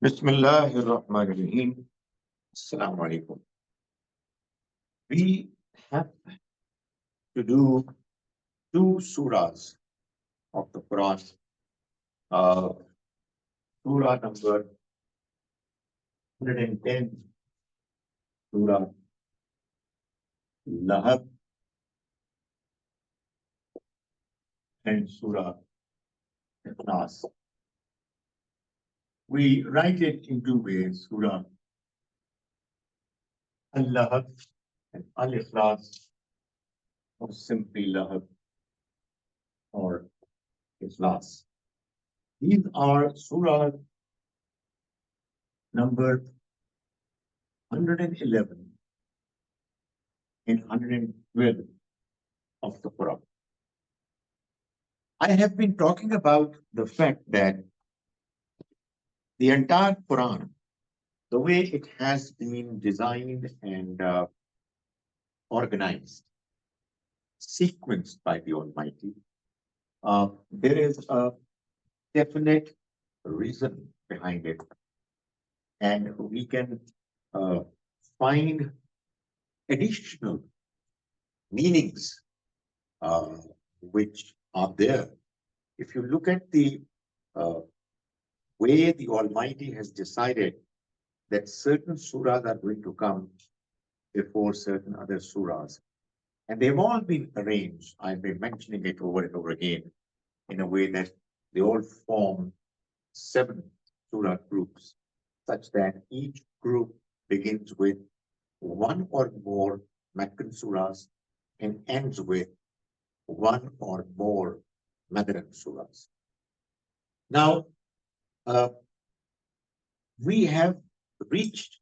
Bismillahirrahmanirrahim. Assalamu alaikum. We have to do two surahs of the Quran. Uh, Surah number 110, Surah Lahab, and Surah al-ikhlaas. We write it in two ways, Surah al-Lahab and al-ikhlaas, or simply Lahab or Ikhlas. These are Surah number 111 and 112 of the Quran. I have been talking about the fact that the entire Quran, the way it has been designed and organized, sequenced by the Almighty, there is a definite reason behind it. And we can find additional meanings which are there. If you look at the way the Almighty has decided that certain surahs are going to come before certain other surahs, and they've all been arranged, I've been mentioning it over and over again, in a way that they all form 7 surah groups, such that each group begins with one or more Meccan surahs and ends with one or more Madaran surahs. Now, we have reached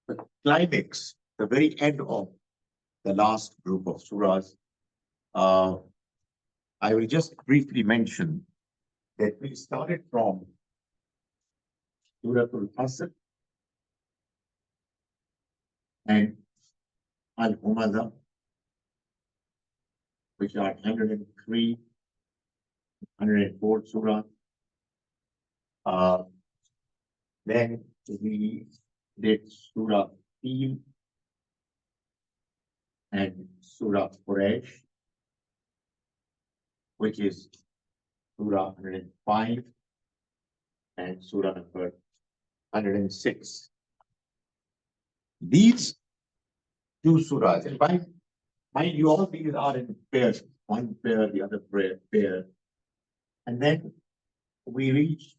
the climax, the very end of the last group of surahs. I will just briefly mention that we started from Surah Al-Asr and Al-Humaza, which are 103, 104 surah. Then we did Surah Fil and Surah Quraysh, which is Surah 105 and Surah number 106. These two surahs, and mind you, all these are in pairs, one pair, the other pair. And then we reach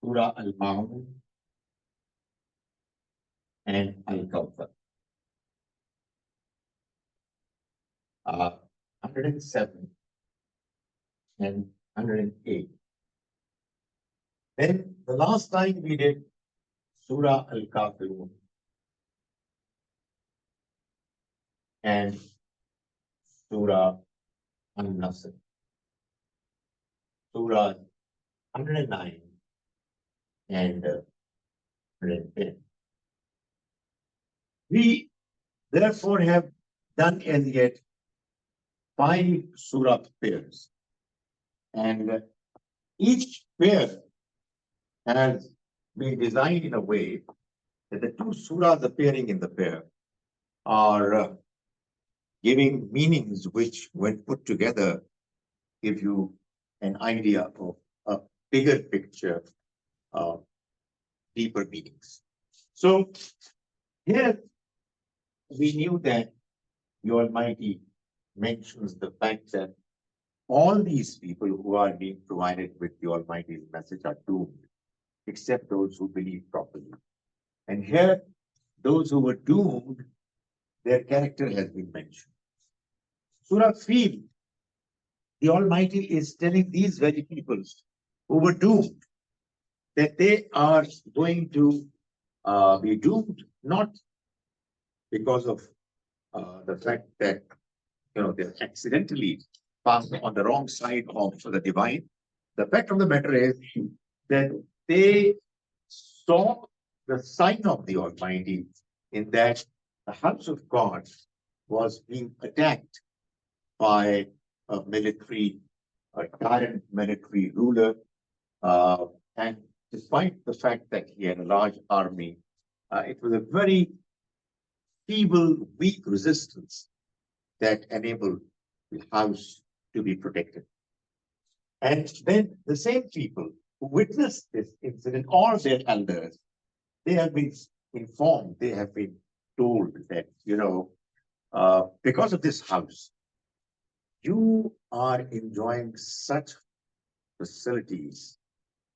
Surah Al-Ma'un and Al-Kawthar. 107 and 108. Then the last time we did Surah Al-Kafirun and Surah Al-Nasr. Surah 109 and 110. We therefore have done as yet 5 surah pairs, and each pair has been designed in a way that the 2 surahs appearing in the pair are giving meanings which, when put together, give you an idea of a bigger picture, deeper meanings. So here we knew that the Almighty mentions the fact that all these people who are being provided with the Almighty's message are doomed, except those who believe properly. And here, those who were doomed, their character has been mentioned. Surah Fil, the Almighty is telling these very people who were doomed that they are going to be doomed, not because of the fact that they're accidentally passed on the wrong side of the divine. The fact of the matter is that they saw the sign of the Almighty in that the house of God was being attacked by a tyrant military ruler, and despite the fact that he had a large army, it was a very feeble, weak resistance that enabled the house to be protected. And then the same people who witnessed this incident, all their elders, they have been informed, they have been told that, because of this house, you are enjoying such facilities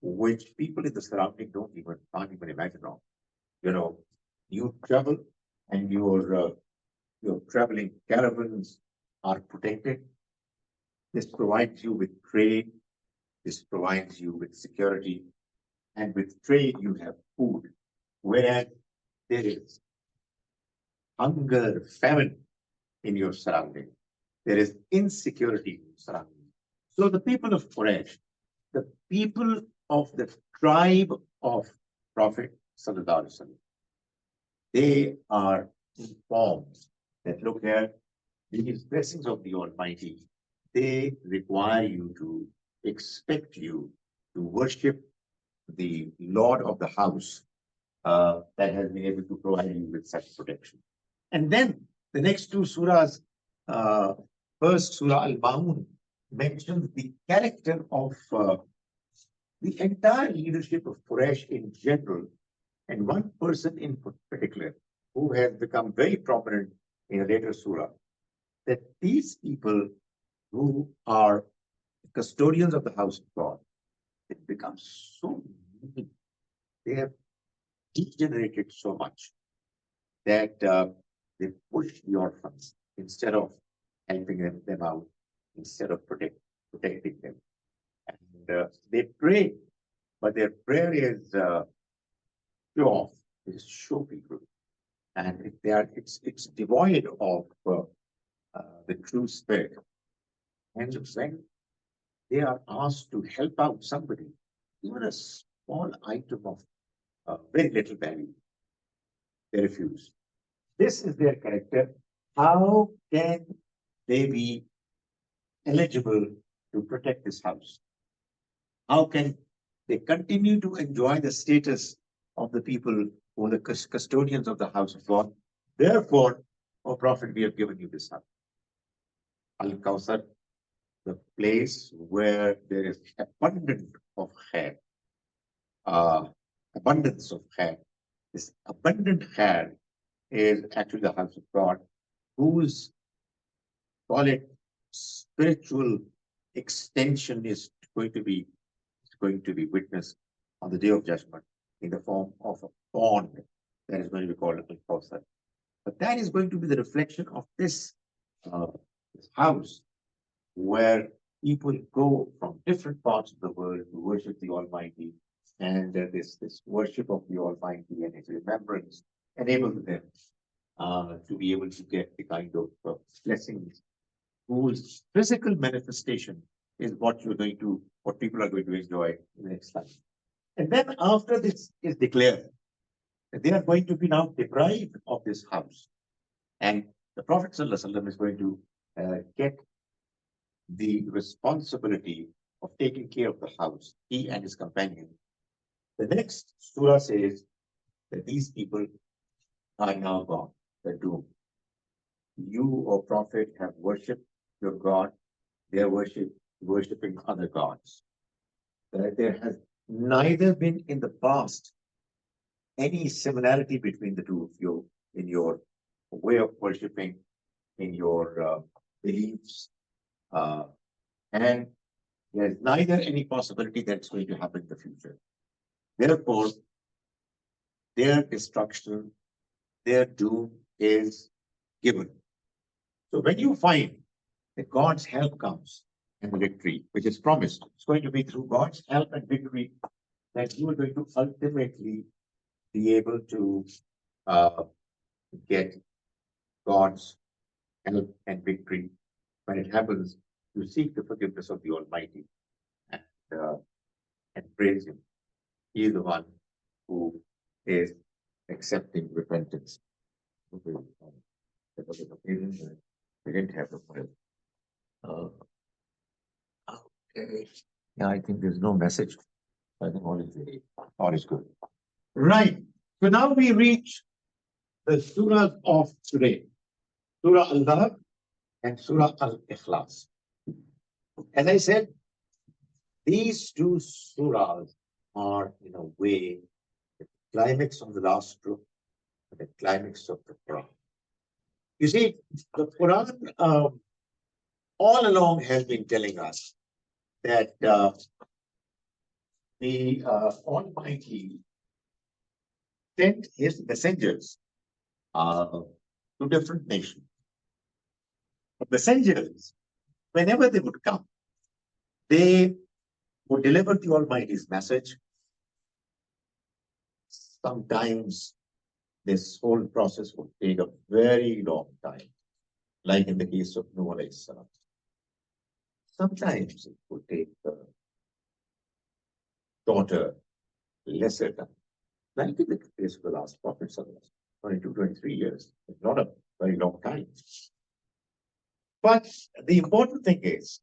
which people in the surrounding can't even imagine of. You travel and your traveling caravans are protected. This provides you with trade. This provides you with security. And with trade, you have food. Whereas there is hunger, famine in your surrounding. There is insecurity in your surrounding. So the people of Quraysh, the people of the tribe of Prophet Sallallahu Alaihi Wasallam, they are informed that, look here, these blessings of the Almighty, they require you to expect you to worship the Lord of the house that has been able to provide you with such protection. And then the next two surahs, first Surah Al-Maun mentions the character of the entire leadership of Quraysh in general, and one person in particular who has become very prominent in a later surah, that these people who are custodians of the house of God, they become so mean. They have degenerated so much that they push the orphans instead of helping them out, instead of protecting them. And they pray, but their prayer is show off, is show people. And it's devoid of the true spirit. And when they are asked to help out somebody, even a small item of very little value, they refuse. This is their character. How can they be eligible to protect this house? How can they continue to enjoy the status of the people who are the custodians of the house of God? Therefore, O Prophet, we have given you this house. Al-Kawthar, the place where there is abundance of khair. Abundance of khair. This abundant khair is actually the house of God, whose, call it, spiritual extension is going to be witnessed on the day of judgment in the form of a pond that is going to be called Al-Kawthar. But that is going to be the reflection of this house, where people go from different parts of the world to worship the Almighty, and this worship of the Almighty and His remembrance enables them to be able to get the kind of blessings whose physical manifestation is what people are going to enjoy in the next life. And then after this is declared, they are going to be now deprived of this house. And the Prophet ﷺ is going to get the responsibility of taking care of the house, he and his companion. The next surah says that these people are now gone, they're doomed. You, O Prophet, have worshipped your God, they are worshipping other gods. There has neither been in the past any similarity between the two of you in your way of worshipping, in your beliefs, and there's neither any possibility that's going to happen in the future. Therefore, their destruction, their doom is given. So when you find that God's help comes and the victory, which is promised, it's going to be through God's help and victory that you are going to ultimately be able to get God's help and victory. When it happens, you seek the forgiveness of the Almighty and praise Him. He is the one who is accepting repentance. We didn't have the file. Okay. Yeah, I think there's no message I think all is good. Right. So now we reach the surahs of today. Surah Al-Lahab and Surah al-Ikhlaas. As I said, these two surahs are, in a way, the climax of the last book and the climax of the Quran. You see, the Quran all along has been telling us that the Almighty sent his messengers to different nations. The messengers, whenever they would come, they would deliver the Almighty's message. Sometimes this whole process would take a very long time, like in the case of Nuh alayhi salam. Sometimes it would take a shorter, lesser time, like in the case of the last prophet, 22, 23 years. It's not a very long time. But the important thing is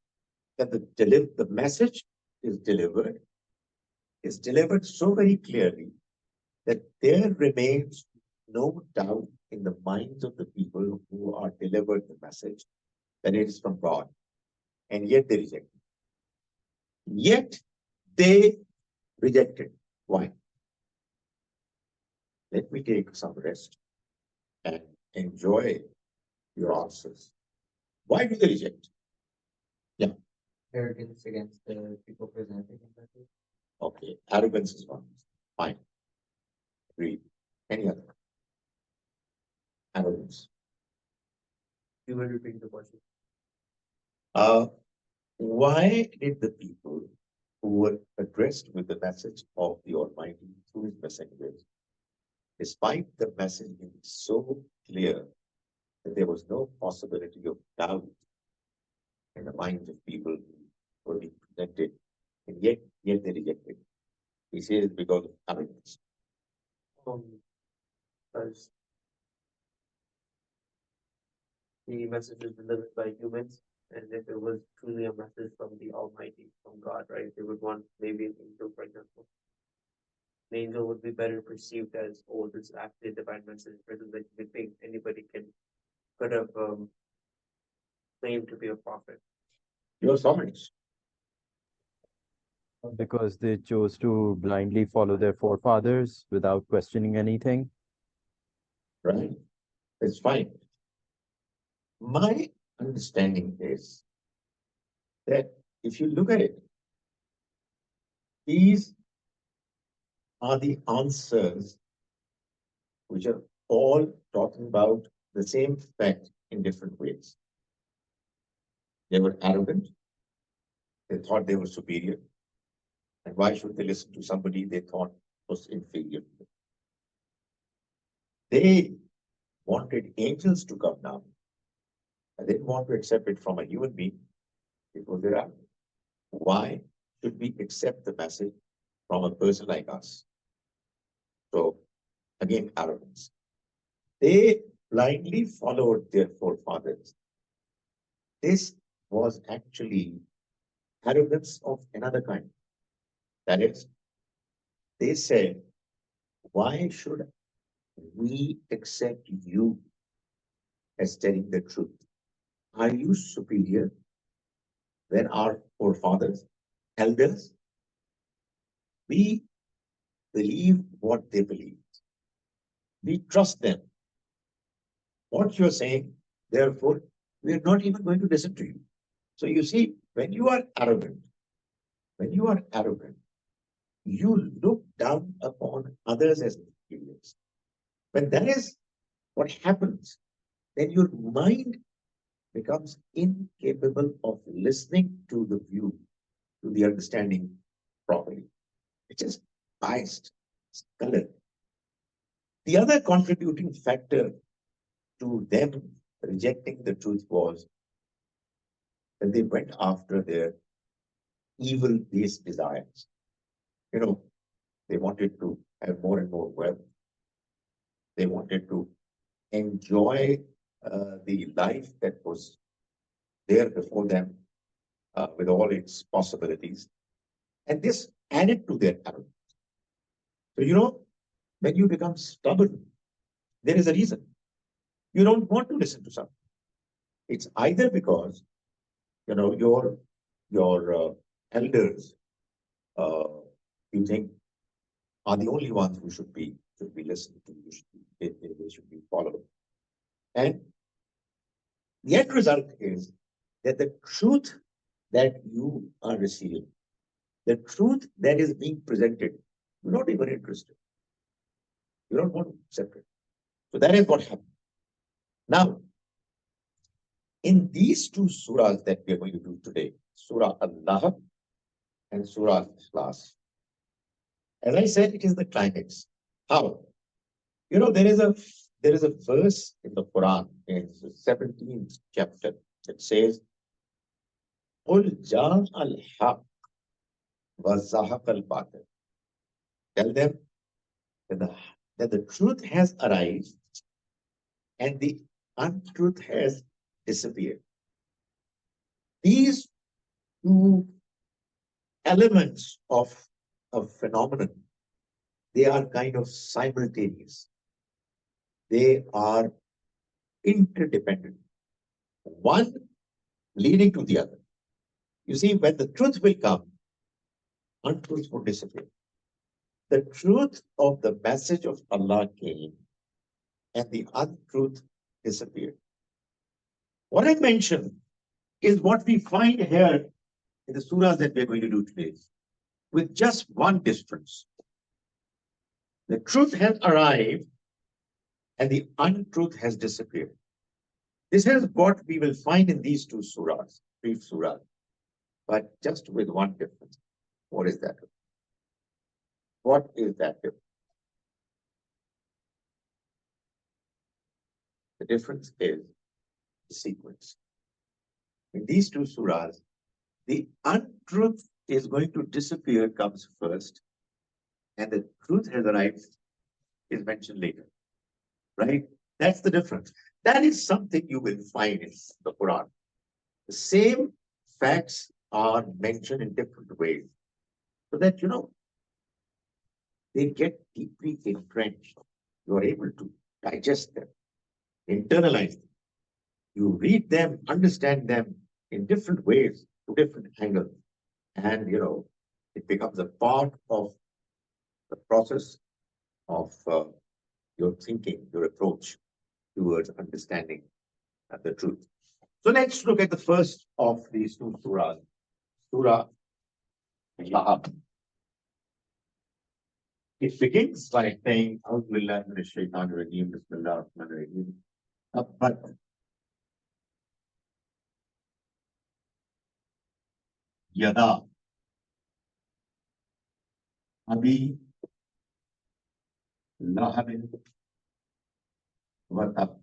that the message is delivered so very clearly that there remains no doubt in the minds of the people who are delivered the message that it is from God, and yet they reject it. Yet they reject it. Why? Let me take some rest and enjoy your answers. Why do they reject? Yeah. Arrogance against the people presenting the message. Okay, arrogance is one. Fine. Agreed. Any other? Arrogance. You will repeat the question. Why did the people who were addressed with the message of the Almighty through his messengers, despite the message being so clear that there was no possibility of doubt in the minds of people who were being presented, and yet they rejected? He says because of arrogance. Because the message is delivered by humans, and if it was truly a message from the Almighty, from God, right, they would want maybe an angel, for example. An angel would be better perceived as, oh, this is actually a divine message, versus like you think anybody could have claimed to be a prophet. Your comments. Because they chose to blindly follow their forefathers without questioning anything. Right? It's fine. My understanding is that if you look at it, these are the answers which are all talking about the same fact in different ways. They were arrogant. They thought they were superior. And why should they listen to somebody they thought was inferior? They wanted angels to come down. And they didn't want to accept it from a human being because they're arrogant. Why should we accept the message from a person like us? So, again, arrogance. They blindly followed their forefathers. This was actually arrogance of another kind. That is, they said, why should we accept you as telling the truth? Are you superior than our forefathers, elders? We believe what they believe. We trust them. What you're saying, therefore, we're not even going to listen to you. So you see, when you are arrogant, you look down upon others as inferiors. When that is what happens, then your mind becomes incapable of listening to the view, to the understanding properly. It's just biased, it's colored. The other contributing factor to them rejecting the truth was that they went after their evil-based desires. You know, they wanted to have more and more wealth. They wanted to enjoy the life that was there before them with all its possibilities. And this added to their arrogance. So, when you become stubborn, there is a reason. You don't want to listen to something. It's either because, your elders, uh, you think are the only ones who should be listened to. They should be followed. And the end result is that the truth that you are receiving, the truth that is being presented, you're not even interested. You don't want to accept it. So that is what happened. Now, in these two surahs that we are going to do today, Surah Al-Lahab and Surah Al-Ikhlaas, as I said, it is the climax. How? There is a verse in the Quran in the 17th chapter that says, قُلْ جَاءَ الْحَقُّ وَزَهَقَ الْبَاطِلُ. Tell them that the truth has arrived and the untruth has disappeared. These two elements of a phenomenon, they are kind of simultaneous. They are interdependent, one leading to the other. You see, when the truth will come, untruth will disappear. The truth of the message of Allah came and the untruth disappeared. What I mentioned is what we find here in the surahs that we're going to do today, with just one difference. The truth has arrived and the untruth has disappeared. This is what we will find in these two surahs, brief surahs, but just with one difference. What is that? What is that difference? The difference is the sequence. In these two surahs, the untruth is going to disappear comes first, and the truth has arrived is mentioned later. Right? That's the difference. That is something you will find in the Quran. The same facts are mentioned in different ways, so that they get deeply entrenched. You are able to digest them, internalize them. You read them, understand them in different ways, to different angles, and it becomes a part of the process of your thinking, your approach towards understanding the truth. So let's look at the first of these two surahs, Surah Al-Lahab. It begins by saying, "A'udhu billahi minash shaitanir rajeem, Bismillahir rahmanir rahim." But Yada Abi Lahabin Watab.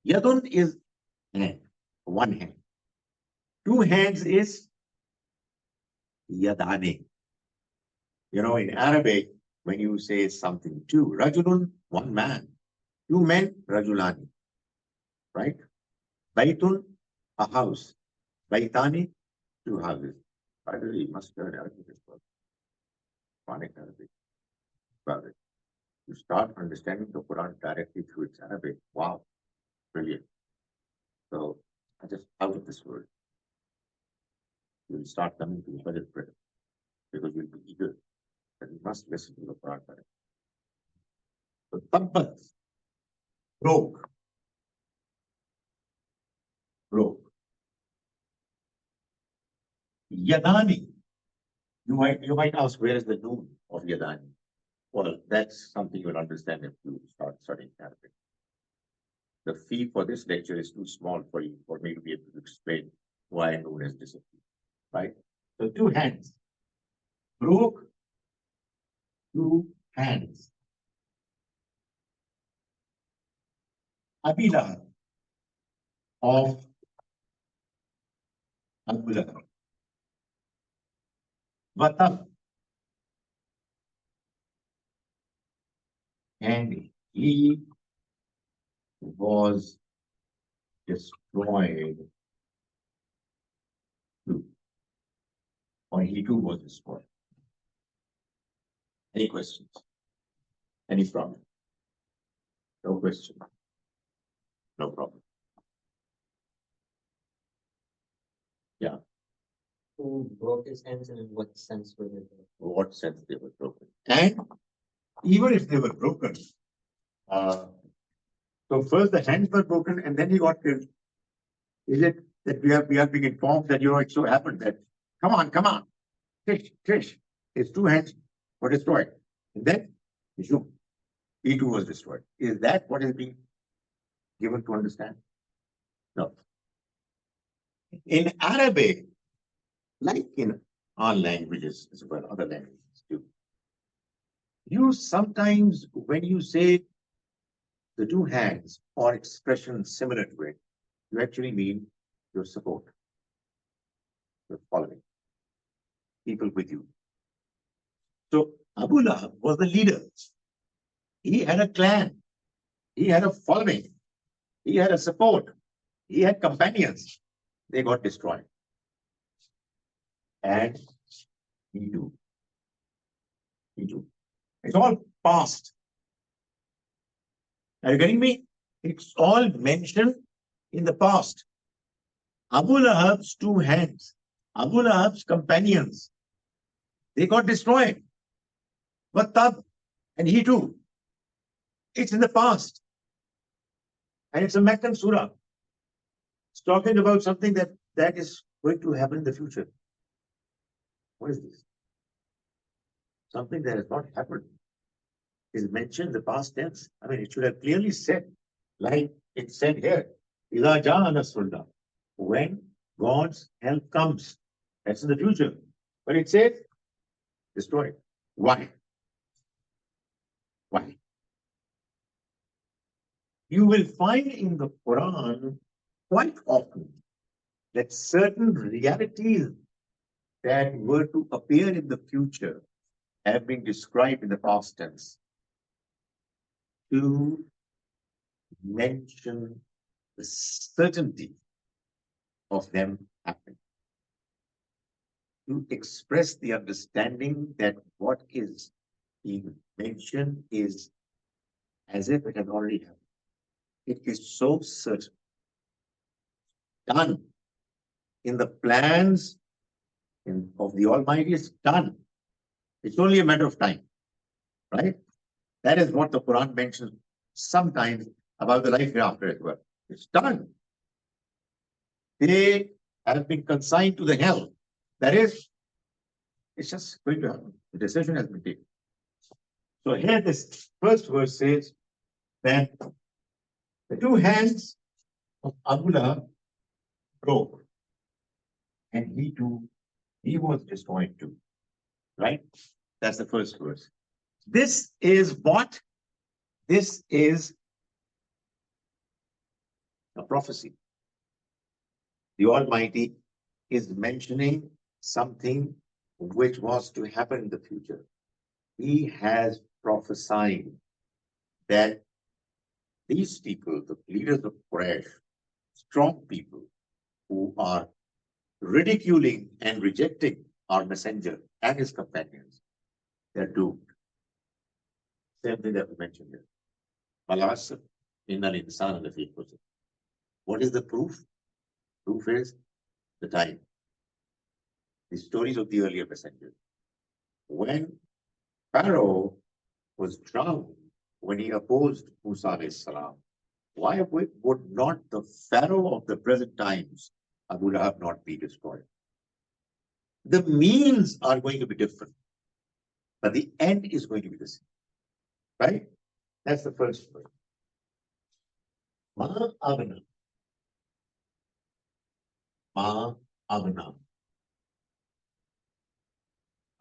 Yadun is hand, one hand. Two hands is Yadane. In Arabic, when you say something two, Rajulun, one man. Two men, Rajulani. Right? Baitun, a house. Baitani, two houses. By the way, you must learn Arabic as well. Quranic Arabic. About it. You start understanding the Quran directly through its Arabic. Wow, brilliant. So I just out of this world. You'll start coming to budget prayer because you'll be eager. And you must listen to the Quran directly. So Tabbat, broke. Yadani. You might ask, where is the noon of Yadani? Well, that's something you'll understand if you start studying Arabic. The fee for this lecture is too small for me to be able to explain why noon has disappeared. Right? So two hands. Broke, two hands. Abila of Abu Lahab. Vatab. And he was destroyed too. or he too was destroyed? Any questions? Any problem? No question. No problem. Yeah. Who broke his hands and in what sense were they broken? What sense they were broken? And even if they were broken, so first the hands were broken and then he got killed. Is it that we are being informed that it so happened that come on, Trish, his two hands were destroyed. And then he too was destroyed. Is that what is being given to understand? No. In Arabic, like in our languages as well, other languages too, you sometimes, when you say the two hands or expressions similar to it, you actually mean your support, your following, people with you. So Abu Lahab was the leader. He had a clan. He had a following. He had a support. He had companions. They got destroyed. And he too. He too. It's all past. Are you getting me? It's all mentioned in the past. Abu Lahab's two hands, Abu Lahab's companions, they got destroyed. But Tab, and he too. It's in the past. And it's a Meccan surah. It's talking about something that is going to happen in the future. What is this? Something that has not happened is mentioned in the past tense. I mean, it should have clearly said, like it said here, إِذَا جَاءَ نَصْرُ اللَّهِ, when God's help comes. That's in the future. But it says, destroyed. Why? Why? You will find in the Quran quite often that certain realities that were to appear in the future have been described in the past tense to mention the certainty of them happening, to express the understanding that what is being mentioned is as if it had already happened. It is so certain, done in the plans of the Almighty, is done. It's only a matter of time, right? That is what the Quran mentions sometimes about the life hereafter as well. It's done. They have been consigned to the hell. That is, it's just going to happen. The decision has been taken. So here this first verse says that the two hands of Abu Lahab broke, and he was destroyed too. Right? That's the first verse. This is what? This is a prophecy. The Almighty is mentioning something which was to happen in the future. He has prophesied that these people, the leaders of Quraysh, strong people who are ridiculing and rejecting our messenger and his companions, they're doomed. Same thing that we mentioned here. Al-Asr, innal insana lafi khusr. What is the proof? Proof is the time. The stories of the earlier messengers. When Pharaoh was drowned, when he opposed Musa alayhi salam, why would not the Pharaoh of the present times, Abu Lahab, not be destroyed? The means are going to be different, but the end is going to be the same. Right? That's the first word. Ma agna. Ma agna.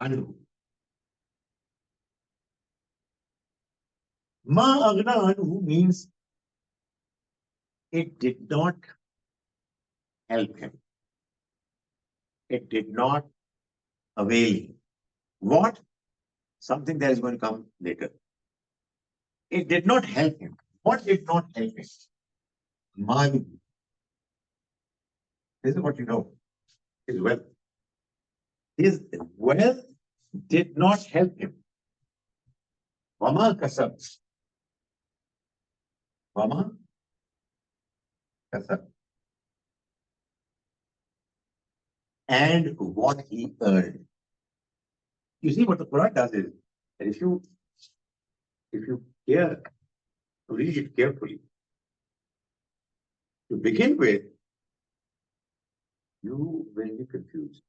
Anhu. Ma agna anhu means it did not help him. It did not avail him. What? Something that is going to come later. It did not help him. What did not help him? Malu. This is what you know is wealth. His wealth did not help him. Wama kasab. Wama kasab. And what he earned. You see what the Quran does is, that if you care to read it carefully, to begin with, you will be confused.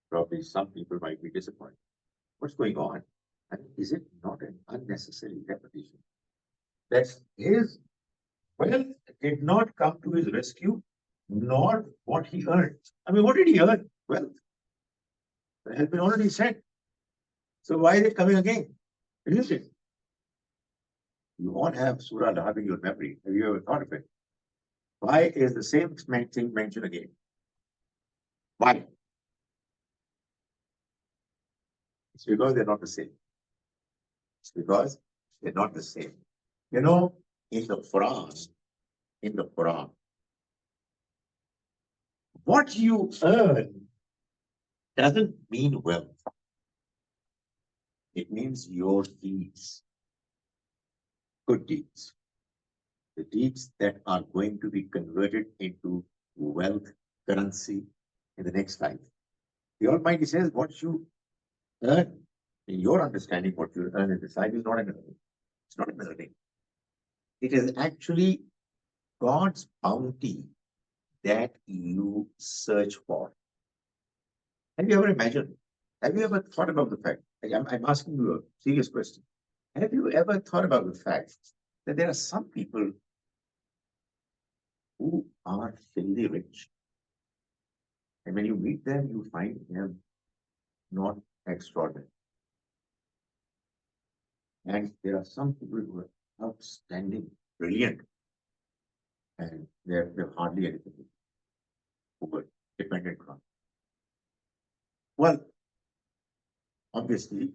Probably some people might be disappointed. What's going on? And is it not an unnecessary repetition? That his wealth did not come to his rescue, nor what he earned. I mean, what did he earn? Wealth. It has been already said. So why is it coming again? Isn't it? You all have Surah Al-Lahab in your memory. Have you ever thought of it? Why is the same thing mentioned again? Why? It's because they're not the same. It's because they're not the same. You know, in the Quran, what you earn doesn't mean wealth. It means your deeds, good deeds, the deeds that are going to be converted into wealth, currency in the next life. The Almighty says what you earn, in your understanding, what you earn in this life is not an earning. It's not an earning. It is actually God's bounty that you search for. Have you ever imagined? Have you ever thought about the fact? I'm asking you a serious question. Have you ever thought about the fact that there are some people who are filthy rich? And when you meet them, you find them not extraordinary. And there are some people who are outstanding, brilliant, and they're hardly anything who are dependent on. Well, obviously,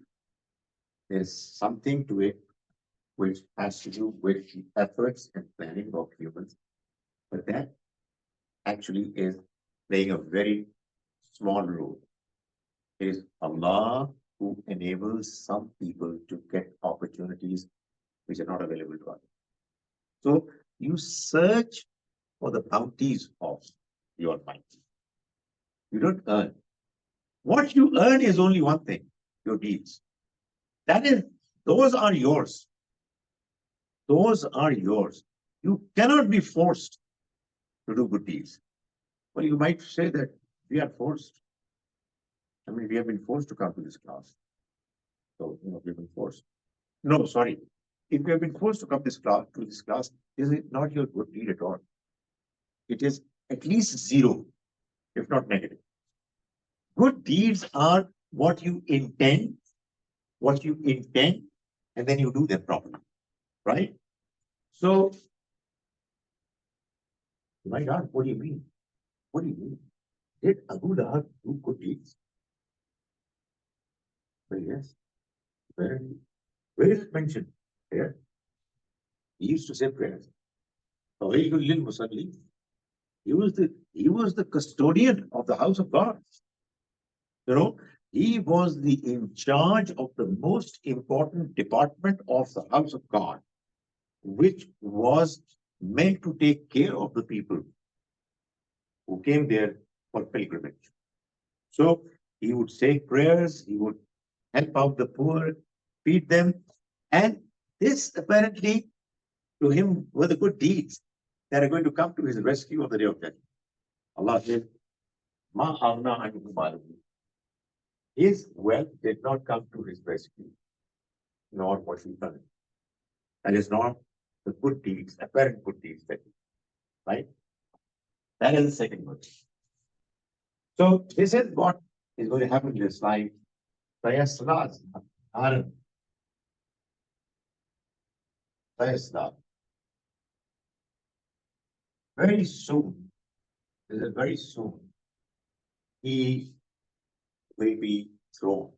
there's something to it which has to do with the efforts and planning of humans, but that actually is playing a very small role. It is Allah who enables some people to get opportunities which are not available to others. So you search for the bounties of the Almighty. You don't earn. What you earn is only one thing, your deeds. Those are yours. Those are yours. You cannot be forced to do good deeds. Well, you might say that we are forced. I mean, we have been forced to come to this class. So, we've been forced. No, sorry. If you have been forced to come to this class, is it not your good deed at all? It is at least zero, if not negative. Good deeds are what you intend, and then you do them properly, right? So, you might ask, what do you mean? What do you mean? Did Abu Lahab do good deeds? Well, yes. Where is it mentioned? Here. He used to say prayers. He was the custodian of the house of God. He was in charge of the most important department of the house of God, which was meant to take care of the people who came there for pilgrimage. So he would say prayers, he would help out the poor, feed them, and this apparently to him were the good deeds that are going to come to his rescue on the day of judgment. Allah said, Ma agna anhu maluhu. His wealth did not come to his rescue, nor what he earned. That is not the good deeds, apparent good deeds that right? That is the second verse. So this is what is going to happen in this life. Sayasla. Very soon, very soon, he will be thrown,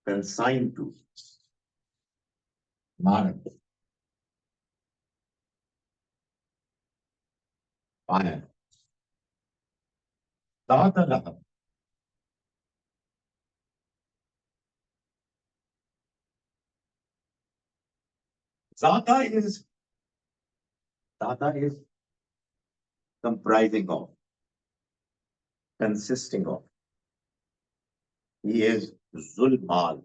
consigned to Maran, fire. Dr. Lahab. Zata is comprising of, consisting of. He is Zul Mal.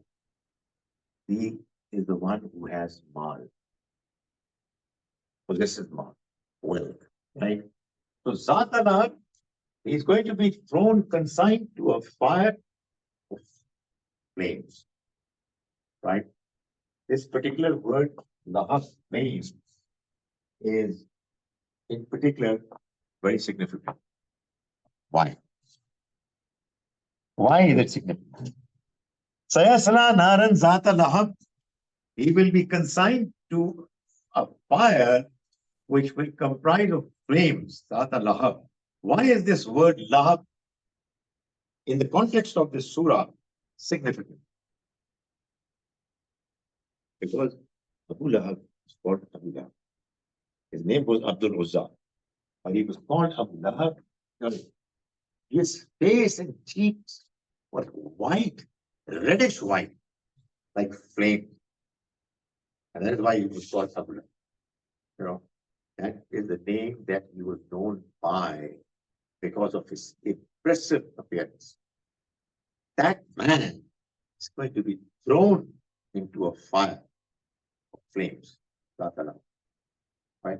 He is the one who has Mal, possesses Mal, wealth, right? So Zata Lahab is going to be thrown, consigned to a fire of flames, right? This particular word, Lahab, flame, is in particular very significant. Why? Why is it significant? Sayasla Naran Zata Lahab, he will be consigned to a fire which will comprise of flames, Zata Lahab. Why is this word Lahab in the context of this surah significant? Because Abu Lahab is called Abu Lahab. His name was Abdul Uzza, but he was called Abu Lahab. His face and cheeks were white, reddish white, like flame. And that is why he was called Abu Lahab. You know, that is the name that he was known by because of his impressive appearance. That man is going to be thrown into a fire of flames. Right?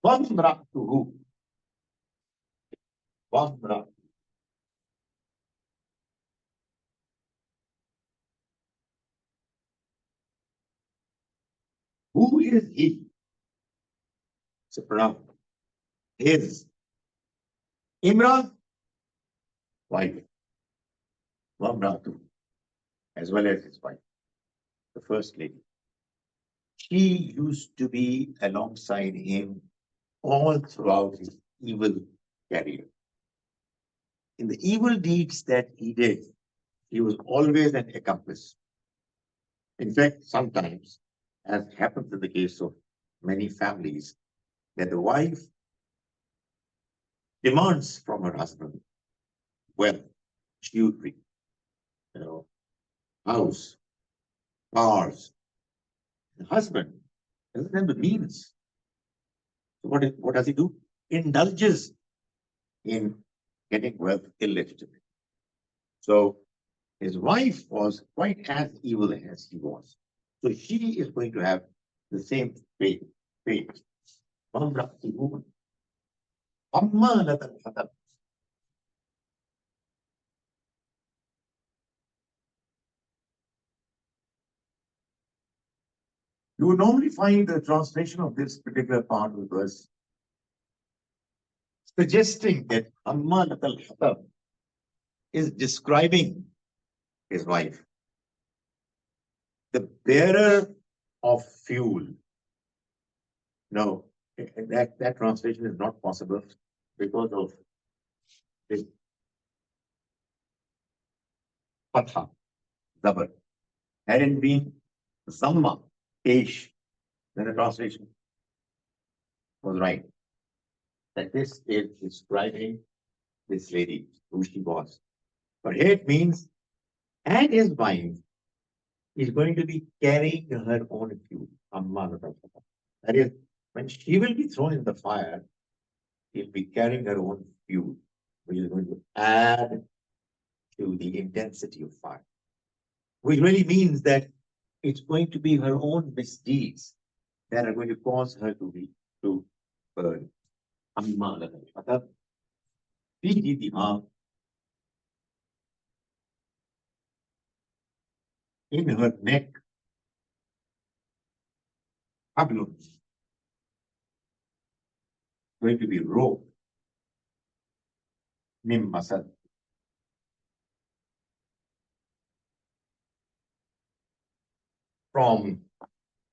وَامْرَأْتُهُ. وَامْرَأْتُهُ. Who is he? It's a pronoun. His. Imran, wife. Wamratu, as well as his wife, the first lady. She used to be alongside him all throughout his evil career. In the evil deeds that he did, he was always an accomplice. In fact, sometimes, as happens in the case of many families, that the wife demands from her husband wealth, jewelry, house, cars. The husband doesn't have the means. So what does he do? Indulges in getting wealth illegitimately. So his wife was quite as evil as he was. So she is going to have the same fate. You would normally find the translation of this particular part of the verse suggesting that Ammanat al-Hatab is describing his wife, the bearer of fuel. No, that translation is not possible because of this Fatha, Zabar. Had it been Zamma, Ish, then the translation was right. That this is describing this lady, who she was. But here it means, and his wife is going to be carrying her own fuel. That is, when she will be thrown in the fire, she'll be carrying her own fuel, which is going to add to the intensity of fire. Which really means that it's going to be her own misdeeds that are going to cause her to burn. In her neck, hablum, going to be rope, mim masad, from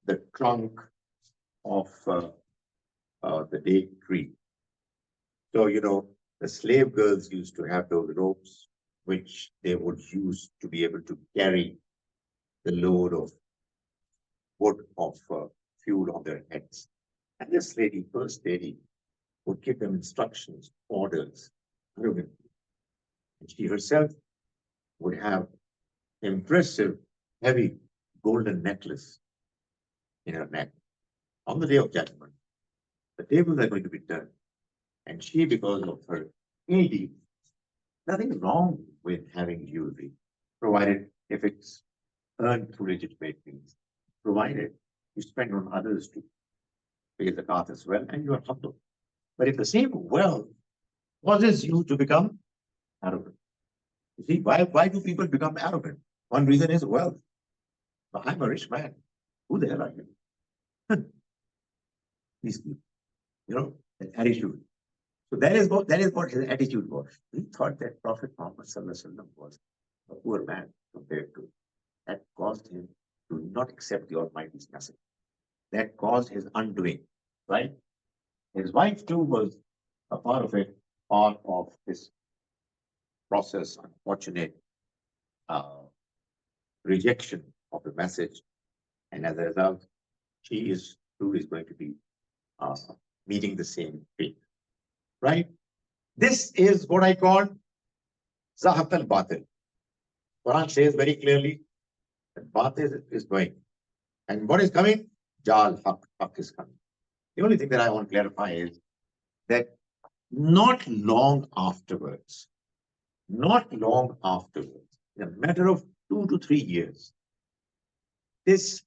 the trunk of the date tree. So, the slave girls used to have those ropes, which they would use to be able to carry the load of wood of fuel on their heads. And this lady, first lady, would give them instructions, orders. And she herself would have impressive, heavy golden necklace in her neck. On the day of judgment, the tables are going to be turned. And she, because of her ill deed, nothing wrong with having jewelry, provided if it's earned through legitimate means, provided you spend on others to pay the zakat as well, and you are humble. But if the same wealth causes you to become arrogant, you see, why do people become arrogant? One reason is wealth. But I'm a rich man. Who the hell are you? These people, an attitude. So that is what his attitude was. He thought that Prophet Muhammad Sallallahu Alaihi Wasallam was a poor man compared to. That caused him to not accept the Almighty's message. That caused his undoing, right? His wife too was a part of it, part of this process, unfortunate rejection of the message. And as a result, she is too is going to be meeting the same fate, right? This is what I call Zahat al-Batil. Quran says very clearly that Batil is going. And what is coming? Jal Haq is coming. The only thing that I want to clarify is that not long afterwards, in a matter of 2 to 3 years, this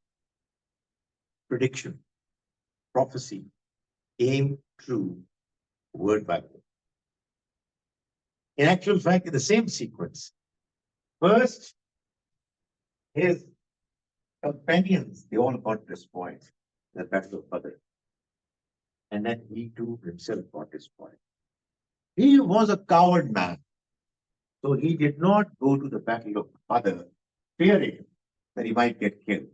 prediction, prophecy, came true word by word. In actual fact, in the same sequence, first, his companions, they all got destroyed in the Battle of Badr. And then he too himself got destroyed. He was a coward man. So he did not go to the Battle of Badr fearing that he might get killed.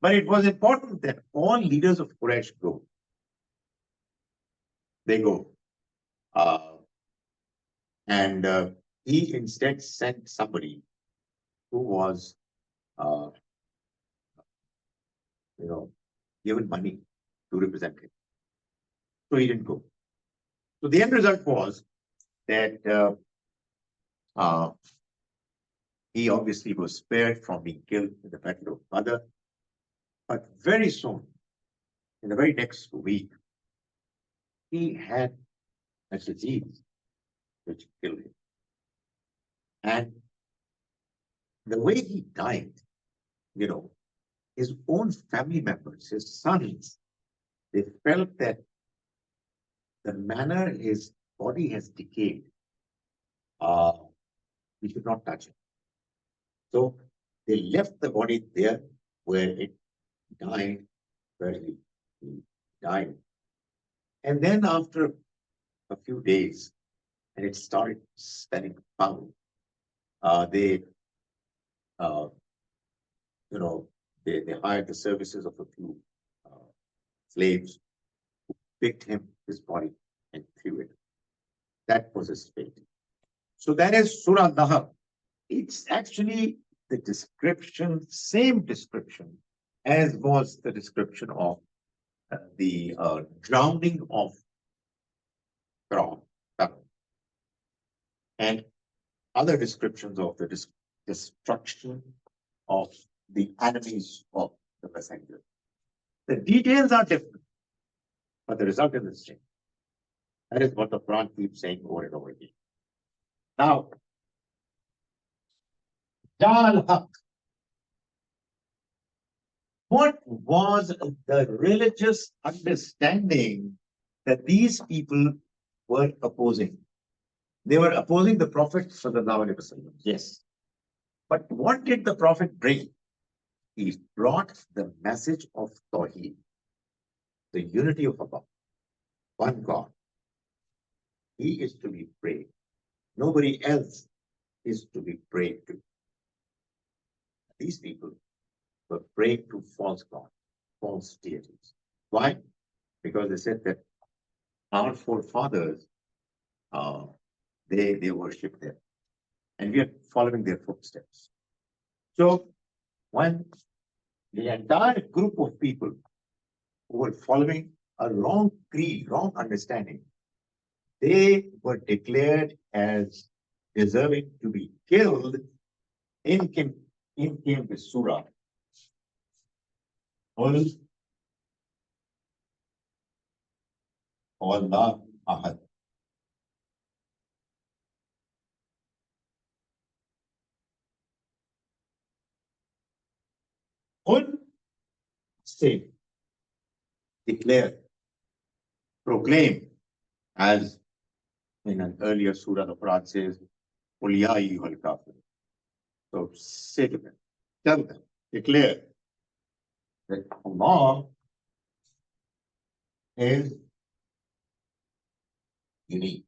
But it was important that all leaders of Quraysh go. They go. And he instead sent somebody who was, given money to represent him. So he didn't go. So the end result was that he obviously was spared from being killed in the Battle of Badr. But very soon, in the very next week, he had a disease which killed him. And the way he died, his own family members, his sons, they felt that the manner his body has decayed, we should not touch it. So they left the body there where it died, where he died. And then after a few days, and it started smelling foul, they hired the services of a few slaves who picked his body and threw it. That was his fate. So that is Surah Al-Lahab. It's actually the description, same description as was the description of the drowning of Pharaoh and other descriptions of the destruction of the enemies of the messenger. The details are different, but the result is the same. That is what the Quran keeps saying over and over again. Now, Jal Haq. What was the religious understanding that these people were opposing? They were opposing the Prophet Sallallahu Alaihi Wasallam. Yes. But what did the Prophet bring? He brought the message of Tawheed, the unity of Allah, one God. He is to be prayed. Nobody else is to be prayed to. These people were praying to false gods, false deities. Why? Because they said that our forefathers, they worshipped them, and we are following their footsteps. So when the entire group of people who were following a wrong creed, wrong understanding, they were declared as deserving to be killed, in came the surah. Allah Ahad. Qul, say, declare, proclaim, as in an earlier surah, the Quran says, Qul ya ayyuhal kafirun. So say to them, tell them, declare that Allah is unique.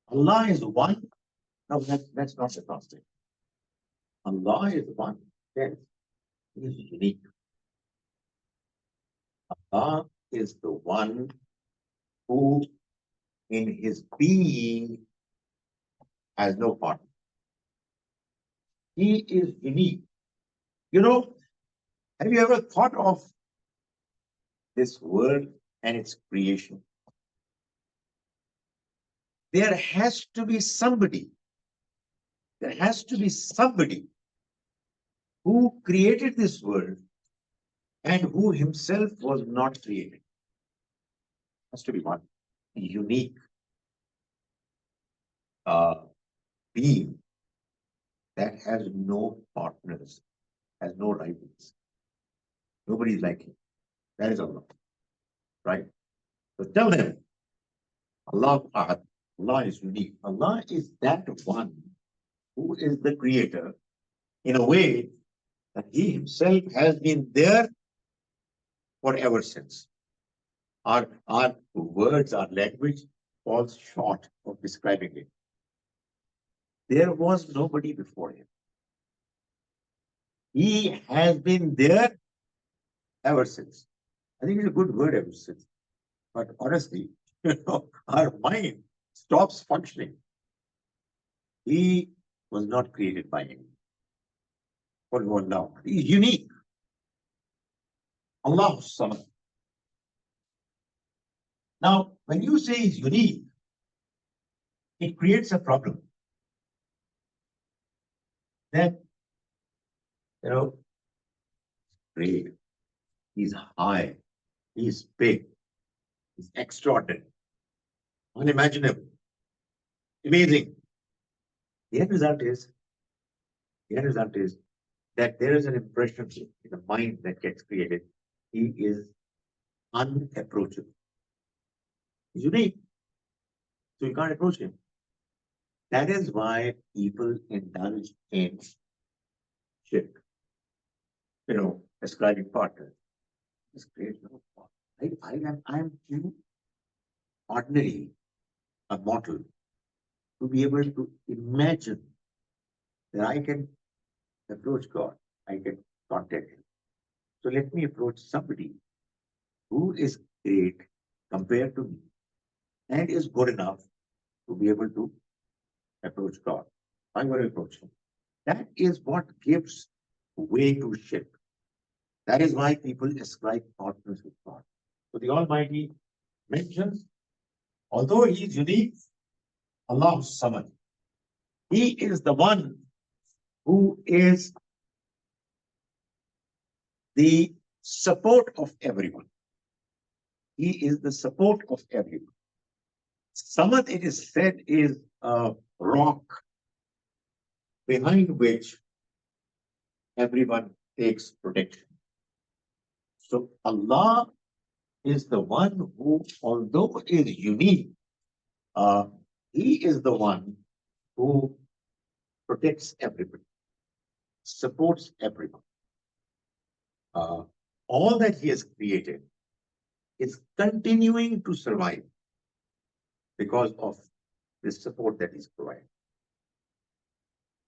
Allah is one. No, that's not the concept. Allah is one. Yes, He is unique. Allah is the one who, in His being, has no partner. He is unique. You know, have you ever thought of this world and its creation? There has to be somebody. There has to be somebody who created this world and who himself was not created. Has to be one unique being that has no partners, has no rivals. Nobody is like him. That is Allah. Right? So tell them, Allah Ahad. Allah is unique. Allah is that one who is the creator in a way that He Himself has been there forever since. Our words, our language falls short of describing it. There was nobody before Him. He has been there ever since. I think it's a good word, ever since. But honestly, our mind stops functioning. He was not created by Him. What going now? He's unique. Allah Samad. Now, when you say He's unique, it creates a problem. That, great. He's high. He's big. He's extraordinary. Unimaginable. Amazing. The end result is that there is an impression in the mind that gets created. He is unapproachable. He's unique. So you can't approach him. That is why people indulge in shirk. Ascribing partners. It's great. I am too ordinary, a mortal, to be able to imagine that I can approach God. I can contact Him. So let me approach somebody who is great compared to me and is good enough to be able to approach God. I'm going to approach Him. That is what gives way to shirk. That is why people ascribe partners with God. So the Almighty mentions, although He is unique, Allah Samad. He is the one who is the support of everyone. He is the support of everyone. Samad, it is said, is a rock behind which everyone takes protection. So Allah is the one who, although is unique, He is the one who protects everybody, supports everyone. All that He has created is continuing to survive because of the support that He's providing.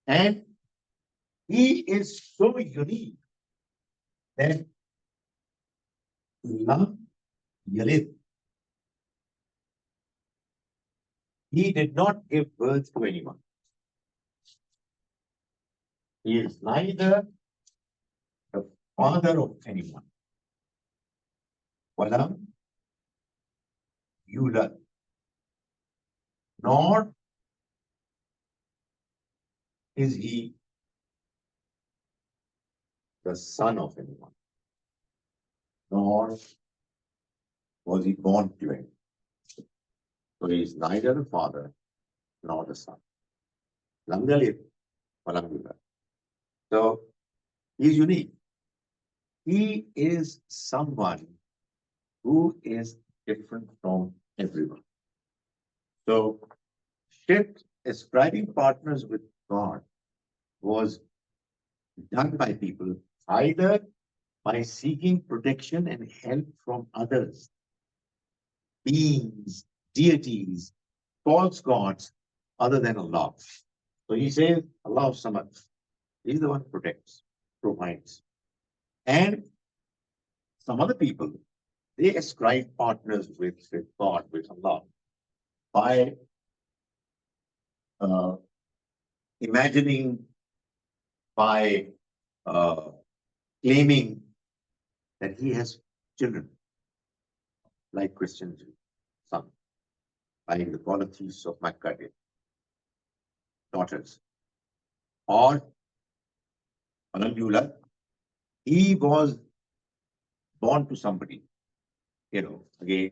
And He is so unique that Lam Yalid, He did not give birth to anyone. He is neither the father of anyone. Walam Yulad, nor is He the son of anyone, nor was he born to him. So he is neither the father nor the son. Lam yalid wa lam yulad. So he is unique. He is someone who is different from everyone. So shirk, ascribing partners with God, was done by people either by seeking protection and help from others, beings, deities, false gods other than Allah. So he says, Allah Samad. He's the one who protects, provides. And some other people, they ascribe partners with God, with Allah, by uh, imagining, by claiming that he has children, like Christians do, some, like the polytheists of Makkah did, daughters. Or Al-Lahab, he was born to somebody, again, the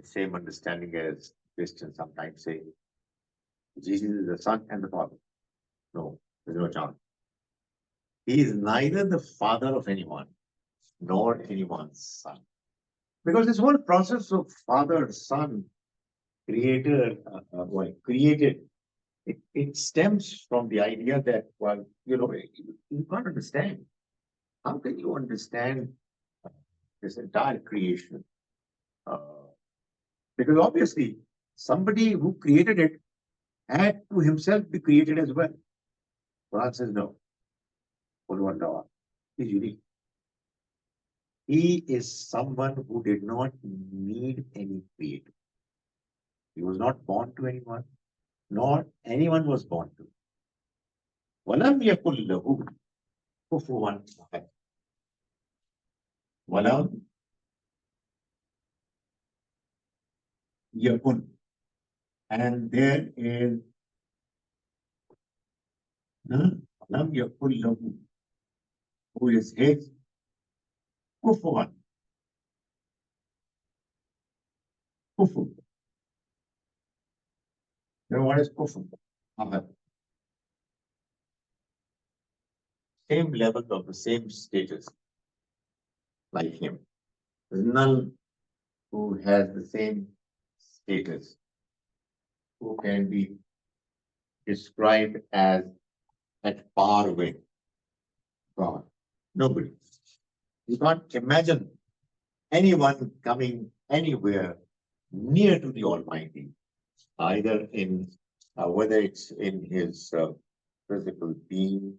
same understanding as Christians sometimes say, Jesus is the son and the father. No, there's no chance. He is neither the father of anyone nor anyone's son. Because this whole process of father, son, creator, created, it stems from the idea that, well, you can't understand. How can you understand this entire creation? Because obviously, somebody who created it had to himself be created as well. Quran says no. He's unique. He is someone who did not need any creator. He was not born to anyone, nor anyone was born to. وَلَمْ يَكُنْ لَهُ كُفُوًا أَحَدٌ. وَلَمْ يَكُنْ. And there is لَمْ يَكُنْ لَهُ, who is his كُفُوًا. Kufu. Then what is kufu? Same level of the same status like him. There's none who has the same status, who can be described as at par with God. Nobody. You can't imagine anyone coming anywhere near to the Almighty, either in whether it's in his physical being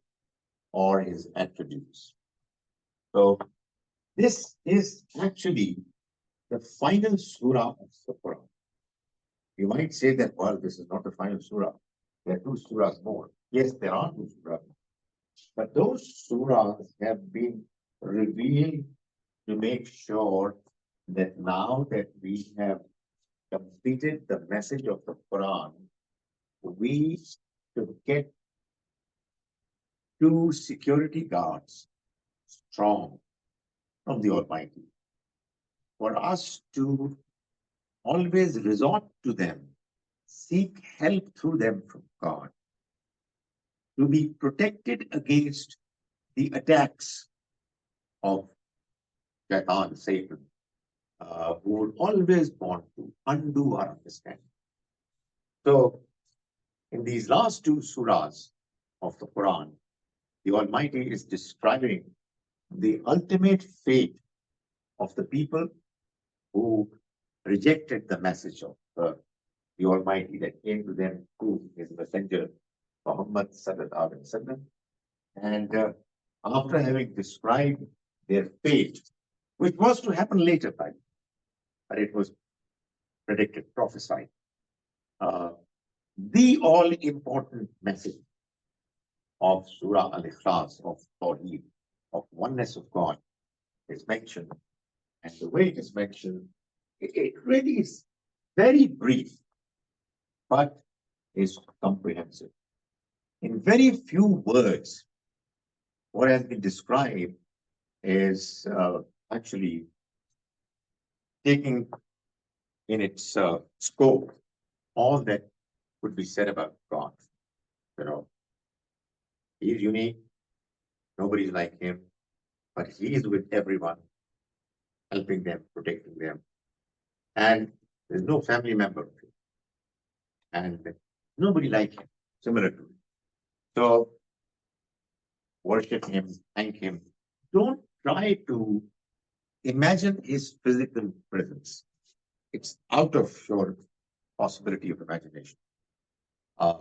or his attributes. So this is actually the final surah of the Quran. You might say that, well, this is not the final surah. There are two surahs more. Yes, there are two surahs. But those surahs have been revealed to make sure that now that we have completed the message of the Quran, we should get two security guards strong from the Almighty for us to always resort to them, seek help through them from God, to be protected against the attacks of Shaitan, Satan, who would always want to undo our understanding. So, in these last two surahs of the Quran, the Almighty is describing the ultimate fate of the people who rejected the message of the Almighty that came to them through his messenger, Muhammad sallallahu alaihi wasallam. And after having described their fate, which was to happen later, but it was predicted, prophesied, the all-important message of Surah al-Ikhlaas, of Tawheed, of oneness of God, is mentioned. And the way it is mentioned, it really is very brief, but is comprehensive. In very few words, what has been described is actually taking in its scope all that could be said about God. You know, he's unique, nobody's like him, but he is with everyone, helping them, protecting them. And there's no family member of him, and nobody like him, similar to him. So worship him, thank him. Don't try to imagine his physical presence. It's out of your possibility of imagination. Uh,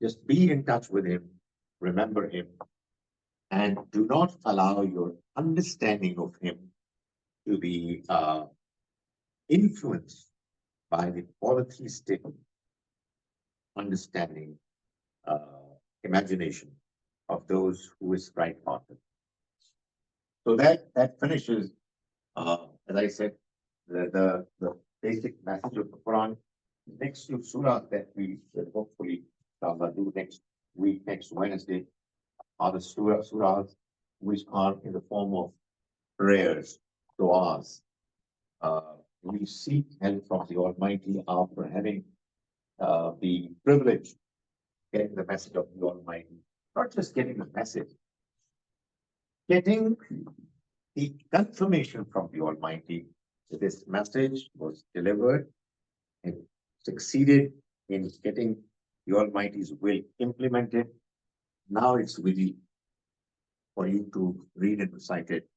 just be in touch with him, remember him, and do not allow your understanding of him to be influenced by the polytheistic understanding, imagination of those who is right partner. So that finishes, as I said, the basic message of the Quran. Next two surahs that we will hopefully do next week, next Wednesday, are the surahs which are in the form of prayers, du'as. We seek help from the Almighty after having the privilege of getting the message of the Almighty. Not just getting the message, getting the confirmation from the Almighty that this message was delivered and succeeded in getting the Almighty's will implemented. Now it's with you for you to read and recite it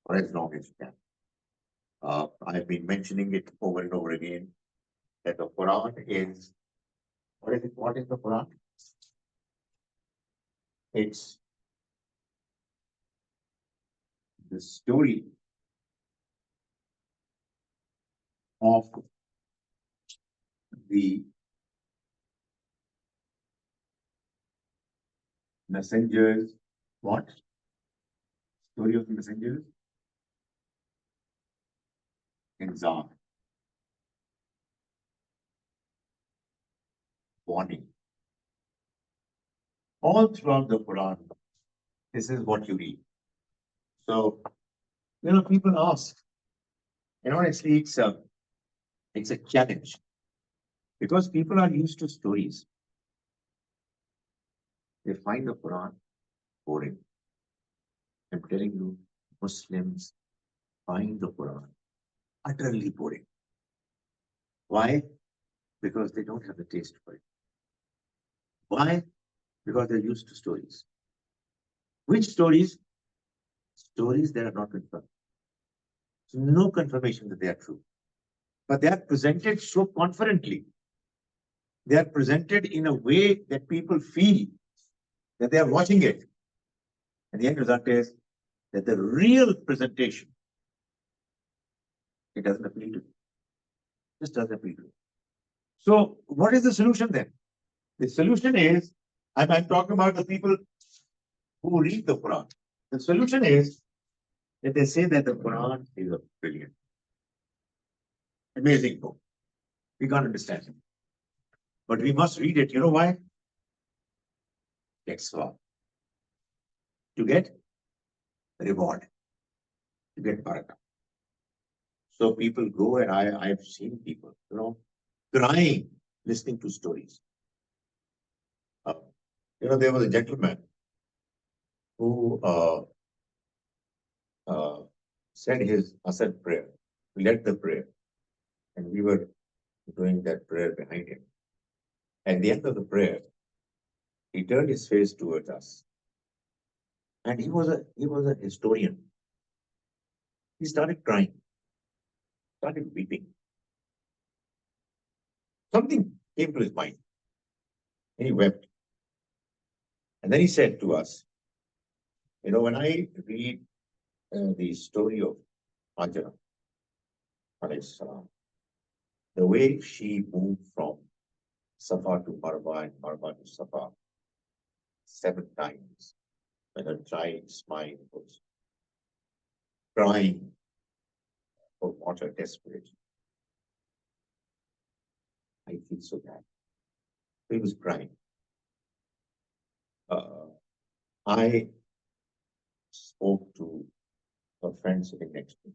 for as long as you can. I've been mentioning it over and over again that the Quran is, what is it? What is the Quran? It's the story of the messengers. What? Story of the messengers? Exam. Warning. All throughout the Quran, this is what you read. So, people ask, honestly, it's a challenge because people are used to stories. They find the Quran boring. I'm telling you, Muslims find the Quran utterly boring. Why? Because they don't have the taste for it. Why? Because they're used to stories. Which stories? Stories that are not confirmed. So no confirmation that they are true. But they are presented so confidently. They are presented in a way that people feel that they are watching it. And the end result is that the real presentation, it doesn't appeal to you. Just doesn't appeal to you. So what is the solution then? The solution is, I'm talking about the people who read the Quran. The solution is that they say that the Quran is a brilliant, amazing book. We can't understand it. But we must read it. You know why? Get swab. To get reward. To get barakah. So people go, and I've seen people, crying, listening to stories. There was a gentleman who said his Asad prayer. We led the prayer, and we were doing that prayer behind him. At the end of the prayer, he turned his face towards us, and he was a historian. He started crying, started weeping. Something came to his mind, and he wept. And then he said to us, when I read the story of Hajara, alayhi salam, the way she moved from Safa to Marwa and Marwa to Safa 7 times, when her giant smile was crying for water desperate. I feel so bad. He was crying. I spoke to a friend sitting next to me.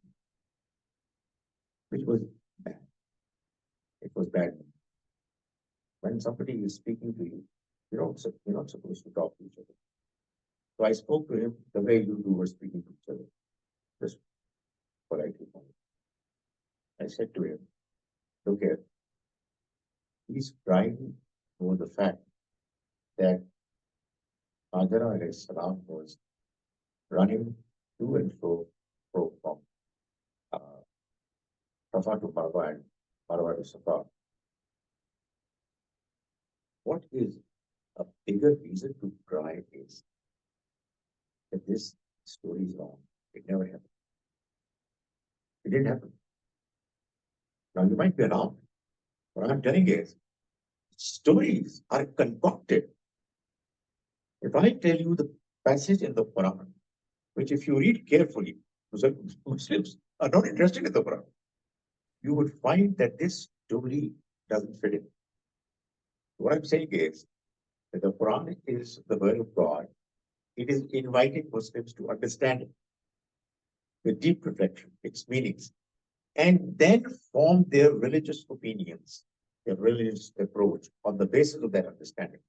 which was bad. It was bad. When somebody is speaking to you, you're not supposed to talk to each other. So I spoke to him the way you two were speaking to each other, just politely. I said to him, look here, he's crying over the fact that Hajara alayhi salam was running to and fro from Safa to Marwa and Marwa to Safa. What is a bigger reason to cry is that this story is wrong. It never happened. It didn't happen. Now you might be alarmed. What I'm telling you is stories are concocted. If I tell you the passage in the Quran, which if you read carefully, Muslims are not interested in the Quran, you would find that this story doesn't fit in. What I'm saying is that the Quran is the word of God. It is inviting Muslims to understand it with deep reflection, its meanings, and then form their religious opinions, their religious approach on the basis of that understanding.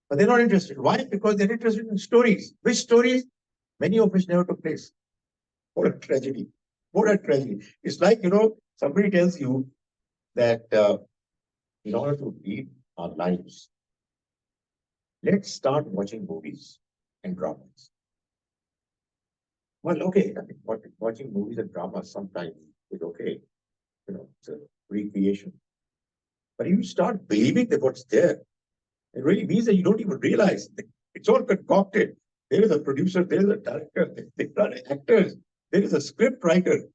But they're not interested. Why? Because they're interested in stories. Which stories? Many of which never took place. What a tragedy. What a tragedy. It's like, somebody tells you that in order to lead our lives, let's start watching movies and dramas. Well, okay, I mean, watching movies and dramas sometimes is okay. It's a recreation. But if you start believing that what's there, it really means that you don't even realize that it's all concocted. There is a producer, there is a director, there are actors, there is a script writer,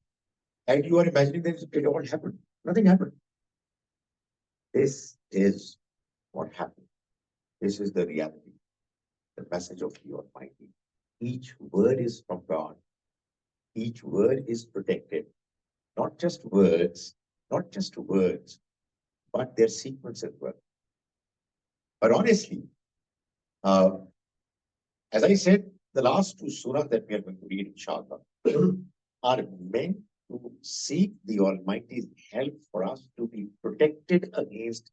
and you are imagining that it all happened. Nothing happened. This is what happened. This is the reality, the message of the Almighty. Each word is from God. Each word is protected. Not just words, but their sequence as well. But honestly, as I said, the last two surahs that we are going to read, inshallah, are meant to seek the Almighty's help for us to be protected against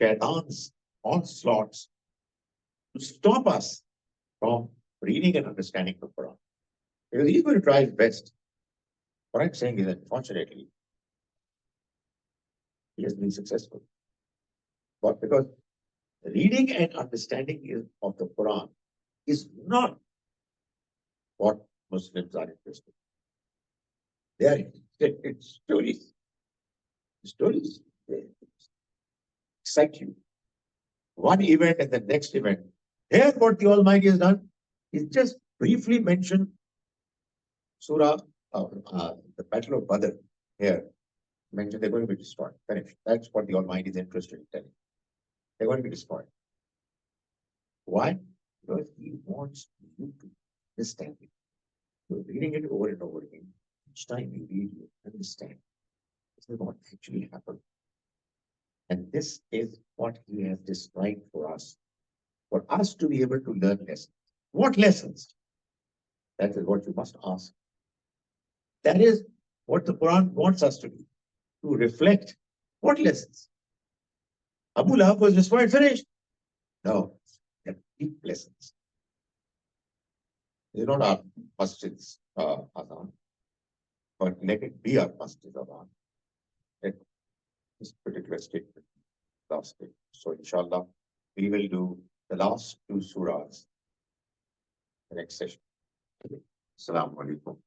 Shaitan's onslaughts, to stop us from reading and understanding the Quran. Because he's going to try his best. What I'm saying is, unfortunately, he has been successful. But because reading and understanding of the Quran is not what Muslims are interested in. They are interested in stories. Stories excite you. One event and the next event. Here, what the Almighty has done is just briefly mention Surah, the Battle of Badr. Here, mentioned they're going to be destroyed. Finished. That's what the Almighty is interested in telling. They're going to be destroyed. Why? Because He wants you to understand it. You're reading it over and over again. Each time you read, you understand. This is what actually happened. And this is what He has described for us to be able to learn lessons. What lessons? That is what you must ask. That is what the Quran wants us to do, to reflect. What lessons? Al-Lahab was destroyed, finished. No, they're deep lessons. These are not our masjids, Azan, but let it be our masjid Azan. Let this particular statement last it. So, inshallah, we will do the last two surahs the next session. Assalamu alaikum.